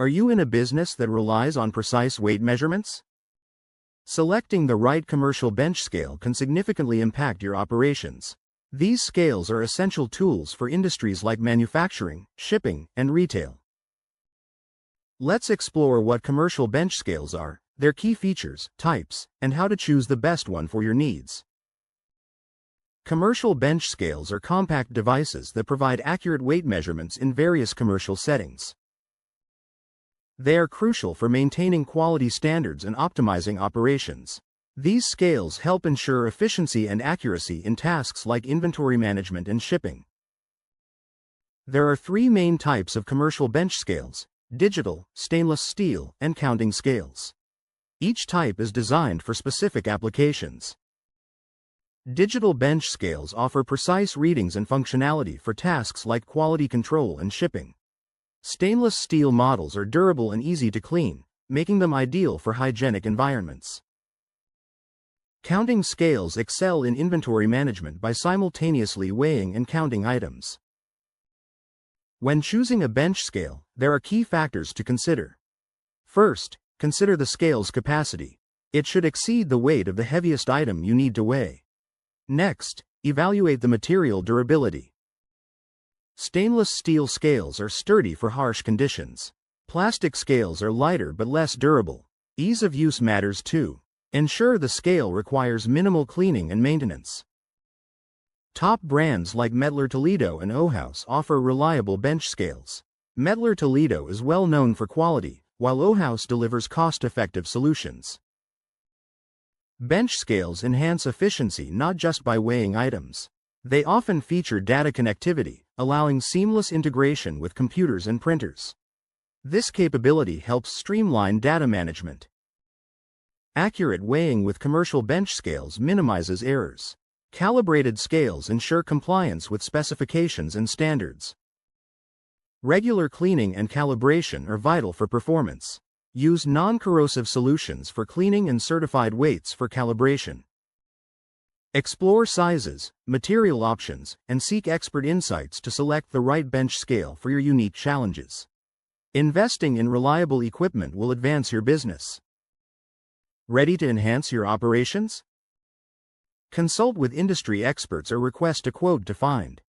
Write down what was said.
Are you in a business that relies on precise weight measurements? Selecting the right commercial bench scale can significantly impact your operations. These scales are essential tools for industries like manufacturing, shipping, and retail. Let's explore what commercial bench scales are, their key features, types, and how to choose the best one for your needs. Commercial bench scales are compact devices that provide accurate weight measurements in various commercial settings. They are crucial for maintaining quality standards and optimizing operations. These scales help ensure efficiency and accuracy in tasks like inventory management and shipping. There are three main types of commercial bench scales: digital, stainless steel, and counting scales. Each type is designed for specific applications. Digital bench scales offer precise readings and functionality for tasks like quality control and shipping. Stainless steel models are durable and easy to clean, making them ideal for hygienic environments. Counting scales excel in inventory management by simultaneously weighing and counting items. When choosing a bench scale, there are key factors to consider. First, consider the scale's capacity. It should exceed the weight of the heaviest item you need to weigh. Next, evaluate the material durability. Stainless steel scales are sturdy for harsh conditions. Plastic scales are lighter but less durable. Ease of use matters too. Ensure the scale requires minimal cleaning and maintenance. Top brands like Mettler Toledo and Ohaus offer reliable bench scales. Mettler Toledo is well known for quality, while Ohaus delivers cost-effective solutions. Bench scales enhance efficiency not just by weighing items. They often feature data connectivity, allowing seamless integration with computers and printers. This capability helps streamline data management. Accurate weighing with commercial bench scales minimizes errors. Calibrated scales ensure compliance with specifications and standards. Regular cleaning and calibration are vital for performance. Use non-corrosive solutions for cleaning and certified weights for calibration. Explore sizes, material options, and seek expert insights to select the right bench scale for your unique challenges. Investing in reliable equipment will advance your business. Ready to enhance your operations? Consult with industry experts or request a quote to find